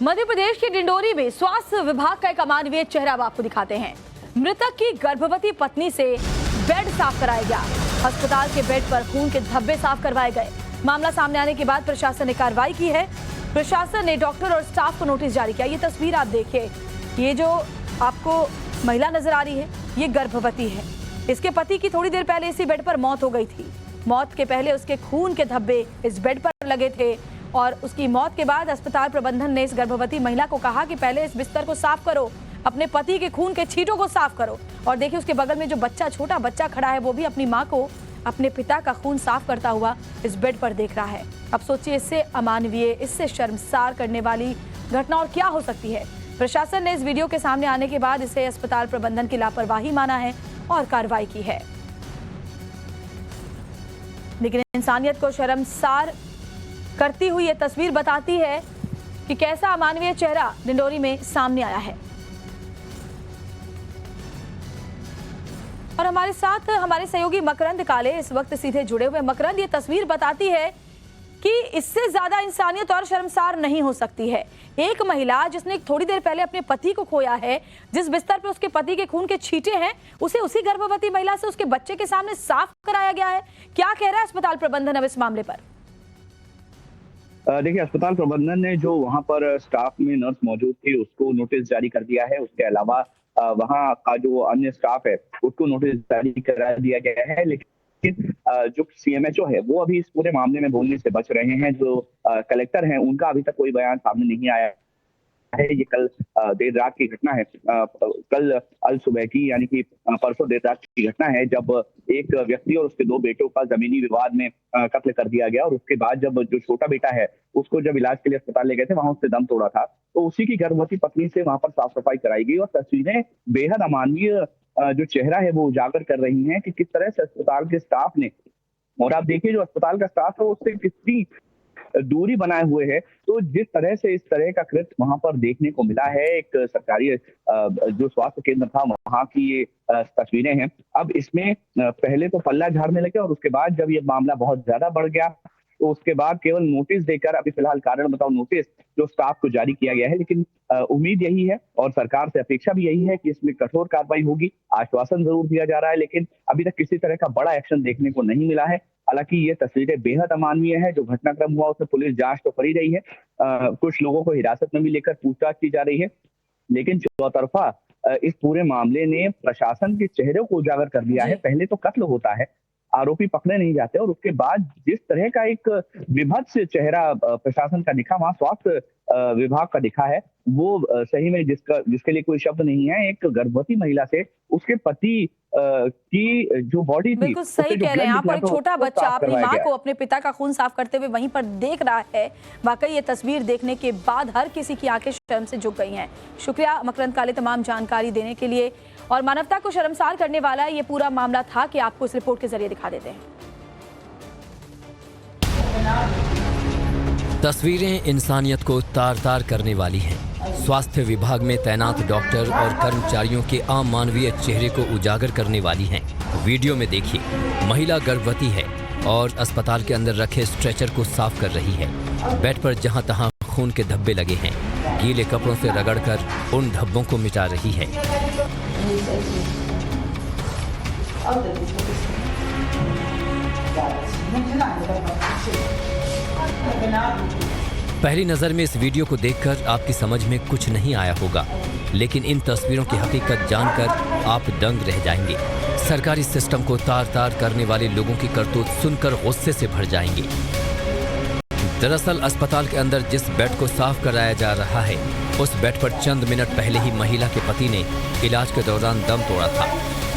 मध्य प्रदेश के डिंडोरी में स्वास्थ्य विभाग का एक अमानवीय चेहरा अब आपको दिखाते हैं। मृतक की गर्भवती पत्नी से बेड साफ कराया गया। अस्पताल के बेड पर खून के धब्बे साफ करवाए गए। मामला सामने आने के बाद प्रशासन ने कार्रवाई की है। प्रशासन ने डॉक्टर और स्टाफ को नोटिस जारी किया। ये तस्वीर आप देखिए, ये जो आपको महिला नजर आ रही है, ये गर्भवती है। इसके पति की थोड़ी देर पहले इसी बेड पर मौत हो गई थी। मौत के पहले उसके खून के धब्बे इस बेड पर लगे थे और उसकी मौत के बाद अस्पताल प्रबंधन ने इस गर्भवती महिला को कहा कि पहले इस बिस्तर को साफ करो, अपने पति के खून के छींटों को साफ करो। और देखिए उसके बगल में जो बच्चा, छोटा बच्चा खड़ा है, वो भी अपनी माँ को अपने पिता का खून साफ करता हुआ इस बेड पर देख रहा है। अब सोचिए, इससे अमानवीय, इससे शर्मसार करने वाली घटना और क्या हो सकती है। प्रशासन ने इस वीडियो के सामने आने के बाद इसे अस्पताल प्रबंधन की लापरवाही माना है और कार्रवाई की है। लेकिन इंसानियत को शर्मसार करती हुई ये तस्वीर बताती है कि कैसा अमानवीय चेहरा डिंडोरी में सामने आया है। और हमारे साथ हमारे सहयोगी मकरंद काले इस वक्त सीधे जुड़े हुए। मकरंद, ये तस्वीर बताती है कि इससे ज्यादा इंसानियत और शर्मसार नहीं हो सकती है। एक महिला जिसने थोड़ी देर पहले अपने पति को खोया है, जिस बिस्तर पे उसके पति के खून के छींटे हैं, उसे उसी गर्भवती महिला से उसके बच्चे के सामने साफ कराया गया है। क्या कह रहा है अस्पताल प्रबंधन अब इस मामले पर? देखिए, अस्पताल प्रबंधन ने जो वहां पर स्टाफ में नर्स मौजूद थी उसको नोटिस जारी कर दिया है। उसके अलावा वहां का जो अन्य स्टाफ है उसको नोटिस जारी करा दिया गया है। लेकिन जो सीएमएचओ है वो अभी इस पूरे मामले में बोलने से बच रहे हैं। जो कलेक्टर हैं उनका अभी तक कोई बयान सामने नहीं आया है। ये कल देर रात की घटना है। कल अल सुबह की, यानी कि परसों देर रात की घटना है, जब एक व्यक्ति और उसके दो बेटों का जमीनी विवाद में कत्ल कर दिया गया। और उसके बाद जब जो छोटा बेटा है उसको जब इलाज के लिए अस्पताल ले गए थे, वहां उससे दम तोड़ा था, तो उसी की गर्भवती पत्नी से वहां पर साफ सफाई कराई गई। और तस्वीरें बेहद अमानवीय जो चेहरा है वो उजागर कर रही हैं कि किस तरह से अस्पताल के स्टाफ ने, और आप देखिए जो अस्पताल का स्टाफ है उससे कितनी दूरी बनाए हुए है। तो जिस तरह से इस तरह का कृत्य वहां पर देखने को मिला है, एक सरकारी जो स्वास्थ्य केंद्र था वहां की ये तस्वीरें हैं। अब इसमें पहले तो पल्ला झाड़ने लगे और उसके बाद जब ये मामला बहुत ज्यादा बढ़ गया तो उसके बाद केवल नोटिस देकर, अभी फिलहाल कारण बताओ नोटिस जो स्टाफ को जारी किया गया है। लेकिन उम्मीद यही है और सरकार से अपेक्षा भी यही है कि इसमें कठोर कार्रवाई होगी। आश्वासन जरूर दिया जा रहा है लेकिन अभी तक किसी तरह का बड़ा एक्शन देखने को नहीं मिला है। हालांकि ये तस्वीरें बेहद अमानवीय है। जो घटनाक्रम हुआ उसमें पुलिस जांच तो कर ही रही है। कुछ लोगों को हिरासत में भी लेकर पूछताछ की जा रही है। लेकिन चौतरफा इस पूरे मामले ने प्रशासन के चेहरे को उजागर कर दिया है। पहले तो कत्ल होता है, आरोपी पकड़े नहीं जाते, और उसके बाद जिस तरह का एक विभत्स चेहरा प्रशासन का दिखा, वहां स्वास्थ्य विभाग का दिखा है, वो सही में जिसके लिए कोई शब्द नहीं है। एक गर्भवती महिला से उसके पति की जो बॉडी थी, बिल्कुल सही कह रहे हैं आप। और एक छोटा बच्चा अपनी माँ को अपने पिता का खून साफ करते हुए वहीं पर देख रहा है। वाकई ये तस्वीर देखने के बाद हर किसी की आंखें शर्म से झुक गई हैं। शुक्रिया मकरंद काले तमाम जानकारी देने के लिए। और मानवता को शर्मसार करने वाला ये पूरा मामला था कि आपको इस रिपोर्ट के जरिए दिखा देते हैं। तस्वीरें इंसानियत को तार तार करने वाली हैं। स्वास्थ्य विभाग में तैनात डॉक्टर और कर्मचारियों के अमानवीय चेहरे को उजागर करने वाली हैं। वीडियो में देखिए, महिला गर्भवती है और अस्पताल के अंदर रखे स्ट्रेचर को साफ कर रही है। बेड पर जहां तहां खून के धब्बे लगे हैं, गीले कपड़ों से रगड़कर उन धब्बों को मिटा रही है। पहली नजर में इस वीडियो को देखकर आपकी समझ में कुछ नहीं आया होगा, लेकिन इन तस्वीरों की हकीकत जानकर आप दंग रह जाएंगे। सरकारी सिस्टम को तार तार करने वाले लोगों की करतूत सुनकर गुस्से से भर जाएंगे। दरअसल अस्पताल के अंदर जिस बेड को साफ कराया जा रहा है, उस बेड पर चंद मिनट पहले ही महिला के पति ने इलाज के दौरान दम तोड़ा था।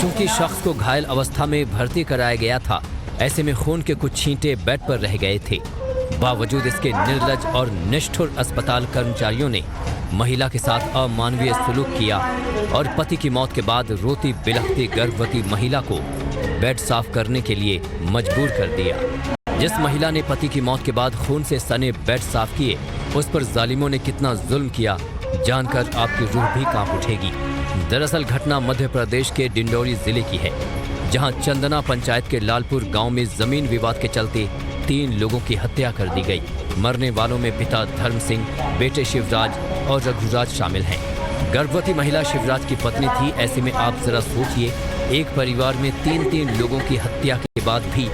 चूंकि शख्स को घायल अवस्था में भर्ती कराया गया था, ऐसे में खून के कुछ छींटे बेड पर रह गए थे। बावजूद इसके निर्लज और निष्ठुर अस्पताल कर्मचारियों ने महिला के साथ अमानवीय सलूक किया और पति की मौत के बाद रोती बिलखती गर्भवती महिला को बेड साफ करने के लिए मजबूर कर दिया। जिस महिला ने पति की मौत के बाद खून से सने बेड साफ किए, उस पर जालिमों ने कितना जुल्म किया, जानकर आपकी रूह भी कांप उठेगी। दरअसल घटना मध्य प्रदेश के डिंडोरी जिले की है, जहां चंदना पंचायत के लालपुर गांव में जमीन विवाद के चलते 3 लोगों की हत्या कर दी गई। मरने वालों में पिता धर्म सिंह, बेटे शिवराज और रघुराज शामिल हैं। गर्भवती महिला शिवराज की पत्नी थी। ऐसे में आप जरा सोचिए, एक परिवार में 3 लोगों की हत्या के बाद भी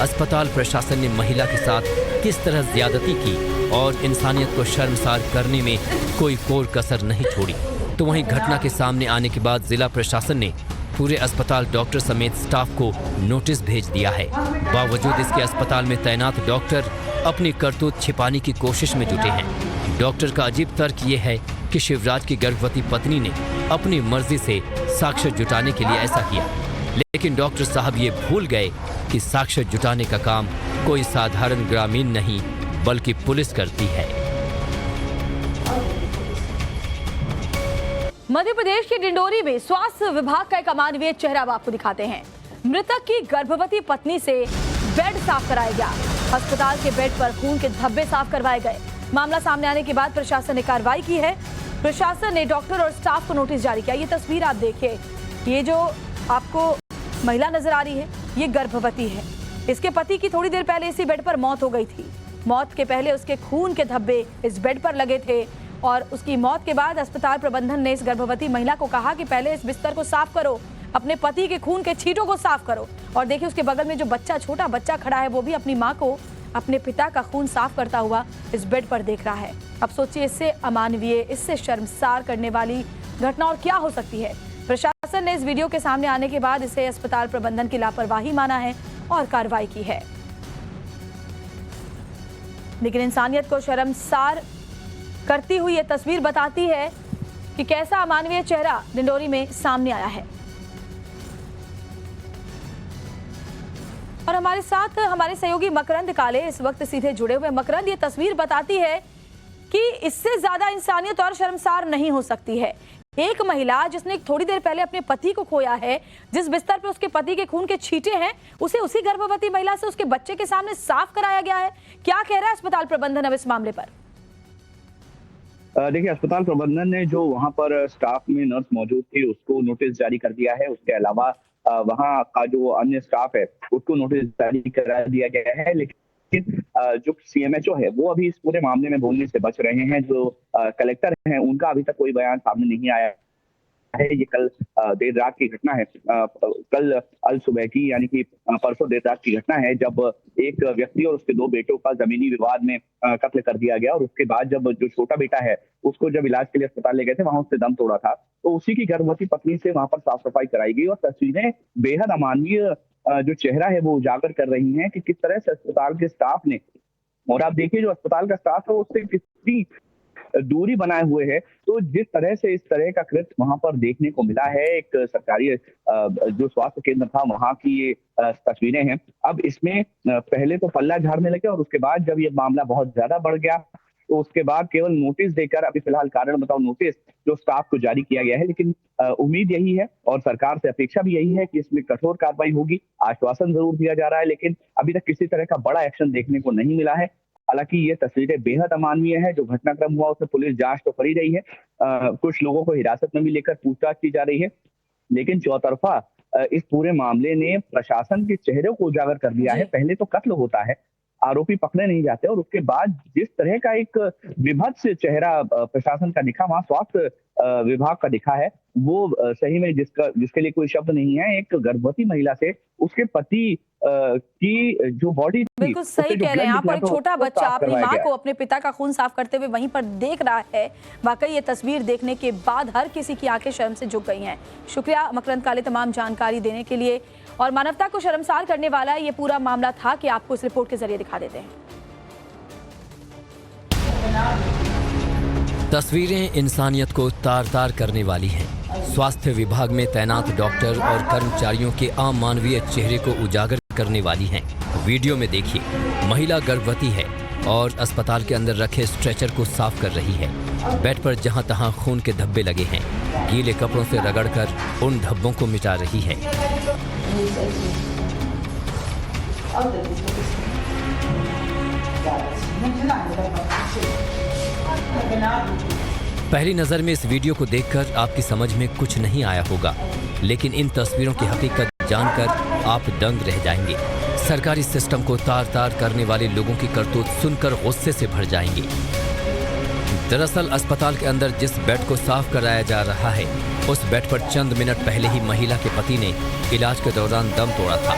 अस्पताल प्रशासन ने महिला के साथ किस तरह ज्यादती की और इंसानियत को शर्मसार करने में कोई कोर कसर नहीं छोड़ी। तो वहीं घटना के सामने आने के बाद जिला प्रशासन ने पूरे अस्पताल, डॉक्टर समेत स्टाफ को नोटिस भेज दिया है। बावजूद इसके अस्पताल में तैनात डॉक्टर अपनी करतूत छिपाने की कोशिश में जुटे हैं। डॉक्टर का अजीब तर्क ये है कि शिवराज की गर्भवती पत्नी ने अपनी मर्जी से साक्ष्य जुटाने के लिए ऐसा किया, लेकिन डॉक्टर साहब ये भूल गए कि साक्ष्य जुटाने का काम कोई साधारण ग्रामीण नहीं बल्कि पुलिस करती है। मध्य प्रदेश के डिंडोरी में स्वास्थ्य विभाग का एक अमानवीय चेहरा आपको दिखाते हैं। मृतक की गर्भवती पत्नी से बेड साफ कराया गया। अस्पताल के बेड पर खून के धब्बे साफ करवाए गए। मामला सामने आने के बाद प्रशासन ने कार्रवाई की है। प्रशासन ने डॉक्टर और स्टाफ को नोटिस जारी किया। ये तस्वीर आप देखिए, ये जो आपको महिला नजर आ रही है, ये गर्भवती है। इसके पति की थोड़ी देर पहले इसी बेड पर मौत हो गई थी। मौत के पहले उसके खून के धब्बे इस बेड पर लगे थे और उसकी मौत के बाद अस्पताल प्रबंधन ने इस गर्भवती महिला को कहा कि पहले इस बिस्तर को साफ करो, अपने पति के खून के छींटों को साफ करो। और देखिए, उसके बगल में जो बच्चा, छोटा बच्चा खड़ा है, वो भी अपनी माँ को अपने पिता का खून साफ करता हुआ इस बेड पर देख रहा है। अब सोचिए, इससे अमानवीय, इससे शर्मसार करने वाली घटना और क्या हो सकती है। प्रशासन ने इस वीडियो के सामने आने के बाद इसे अस्पताल प्रबंधन की लापरवाही माना है और कार्रवाई की है। लेकिन इंसानियत को शर्मसार करती हुई ये तस्वीर बताती है कि कैसा अमानवीय चेहरा डिंडोरी में सामने आया है। और हमारे साथ हमारे सहयोगी मकरंद काले इस वक्त सीधे जुड़े हुए। मकरंद, ये तस्वीर बताती है कि इससे ज्यादा इंसानियत और शर्मसार नहीं हो सकती है। एक महिला जिसने थोड़ी देर पहले अपने पति को खोया है, जिस बिस्तर पे उसके पति के खून के छींटे हैं, उसे उसी गर्भवती महिला से उसके बच्चे के सामने साफ कराया गया है। क्या कह रहा है अस्पताल प्रबंधन अब इस मामले पर? देखिए, अस्पताल प्रबंधन ने जो वहां पर स्टाफ में नर्स मौजूद थी उसको नोटिस जारी कर दिया है। उसके अलावा वहां का जो अन्य स्टाफ है उसको नोटिस जारी करा दिया गया है। लेकिन जो CMHO है वो अभी इस पूरे मामले में बोलने से बच रहे हैं। जो कलेक्टर हैं उनका अभी तक कोई बयान सामने नहीं आया है। ये कल देर रात की घटना है, कल अल सुबह की, यानी कि परसों देर रात की घटना है, जब एक व्यक्ति और उसके 2 बेटों का जमीनी विवाद में कत्ल कर दिया गया। और उसके बाद जब जो छोटा बेटा है उसको जब इलाज के लिए अस्पताल ले गए थे, वहां उससे दम तोड़ा था, तो उसी की गर्भवती पत्नी से वहां पर साफ सफाई कराई गई। और तस्वीरें बेहद अमानवीय जो चेहरा है वो उजागर कर रही हैं कि किस तरह से अस्पताल के स्टाफ ने, और आप देखिए जो अस्पताल का स्टाफ है उससे कितनी दूरी बनाए हुए है। तो जिस तरह से इस तरह का कृत्य वहां पर देखने को मिला है, एक सरकारी जो स्वास्थ्य केंद्र था वहां की ये तस्वीरें हैं। अब इसमें पहले तो पल्ला झाड़ने लगे और उसके बाद जब ये मामला बहुत ज्यादा बढ़ गया तो उसके बाद केवल नोटिस देकर, अभी फिलहाल कारण बताओ नोटिस जो स्टाफ को जारी किया गया है। लेकिन उम्मीद यही है और सरकार से अपेक्षा भी यही है कि इसमें कठोर कार्रवाई होगी। आश्वासन जरूर दिया जा रहा है लेकिन अभी तक किसी तरह का बड़ा एक्शन देखने को नहीं मिला है। हालांकि ये तस्वीरें बेहद अमानवीय है। जो घटनाक्रम हुआ उसमें पुलिस जांच तो कर ही रही है, कुछ लोगों को हिरासत में भी लेकर पूछताछ की जा रही है, लेकिन चौतरफा इस पूरे मामले ने प्रशासन के चेहरे को उजागर कर दिया है। पहले तो कत्ल होता है, आरोपी पकड़े नहीं जाते, और उसके बाद जिस तरह का एक विभत्स चेहरा प्रशासन का दिखा, वहां स्वास्थ्य विभाग का दिखा है, वो सही में जिसके लिए कोई शब्द नहीं है। एक गर्भवती महिला से उसके पति की जो बॉडी, बिल्कुल सही कह रहे हैं आप। और एक छोटा बच्चा अपनी माँ को अपने पिता का खून साफ करते हुए वहीं पर देख रहा है। वाकई ये तस्वीर देखने के बाद हर किसी की आंखें शर्म से झुक गई हैं। शुक्रिया मकरंद काले तमाम जानकारी देने के लिए। और मानवता को शर्मसार करने वाला ये पूरा मामला था कि आपको इस रिपोर्ट के जरिए दिखा देते हैं। तस्वीरें इंसानियत को तार तार करने वाली हैं। स्वास्थ्य विभाग में तैनात डॉक्टर और कर्मचारियों के अमानवीय चेहरे को उजागर करने वाली हैं। वीडियो में देखिए, महिला गर्भवती है और अस्पताल के अंदर रखे स्ट्रेचर को साफ कर रही है। बेड पर जहां तहां खून के धब्बे लगे हैं, गीले कपड़ों से रगड़कर उन धब्बों को मिटा रही है। पहली नजर में इस वीडियो को देखकर आपकी समझ में कुछ नहीं आया होगा, लेकिन इन तस्वीरों की हकीकत जानकर आप दंग रह जाएंगे। सरकारी सिस्टम को तार-तार करने वाले लोगों की करतूत सुनकर गुस्से से भर जाएंगे। दरअसल अस्पताल के अंदर जिस बेड को साफ कराया जा रहा है, उस बेड पर चंद मिनट पहले ही महिला के पति ने इलाज के दौरान दम तोड़ा था।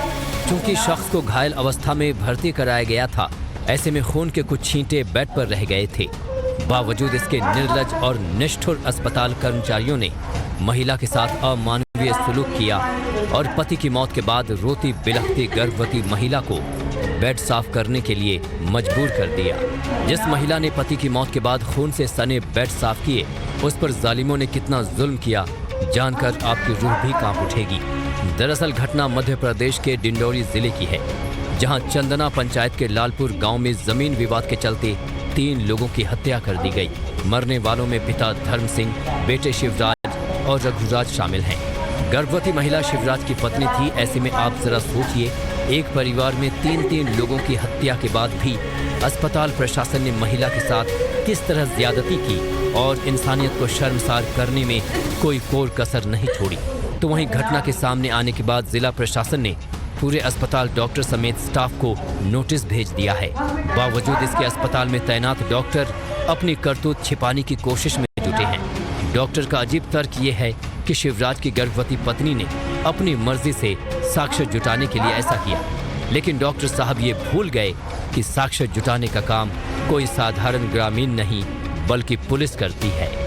चूंकि शख्स को घायल अवस्था में भर्ती कराया गया था, ऐसे में खून के कुछ छींटे बेड पर रह गए थे। बावजूद इसके निर्लज और निष्ठुर अस्पताल कर्मचारियों ने महिला के साथ अमानवीय सलूक किया और पति की मौत के बाद रोती बिलखती गर्भवती महिला को बेड साफ करने के लिए मजबूर कर दिया। जिस महिला ने पति की मौत के बाद खून से सने बेड साफ किए, उस पर जालिमों ने कितना जुल्म किया, जानकर आपकी रूह भी कांप उठेगी। दरअसल घटना मध्य प्रदेश के डिंडोरी जिले की है, जहां चंदना पंचायत के लालपुर गांव में जमीन विवाद के चलते 3 लोगों की हत्या कर दी गई। मरने वालों में पिता धर्म सिंह, बेटे शिवराज और रघुराज शामिल हैं। गर्भवती महिला शिवराज की पत्नी थी। ऐसे में आप जरा सोचिए, एक परिवार में 3 लोगों की हत्या के बाद भी अस्पताल प्रशासन ने महिला के साथ किस तरह ज्यादती की और इंसानियत को शर्मसार करने में कोई कोर कसर नहीं छोड़ी। तो वहीं घटना के सामने आने के बाद जिला प्रशासन ने पूरे अस्पताल डॉक्टर समेत स्टाफ को नोटिस भेज दिया है। बावजूद इसके अस्पताल में तैनात डॉक्टर अपनी करतूत छिपाने की कोशिश में जुटे हैं। डॉक्टर का अजीब तर्क ये है कि शिवराज की गर्भवती पत्नी ने अपनी मर्जी से साक्ष्य जुटाने के लिए ऐसा किया, लेकिन डॉक्टर साहब ये भूल गए कि साक्ष्य जुटाने का काम कोई साधारण ग्रामीण नहीं बल्कि पुलिस करती है।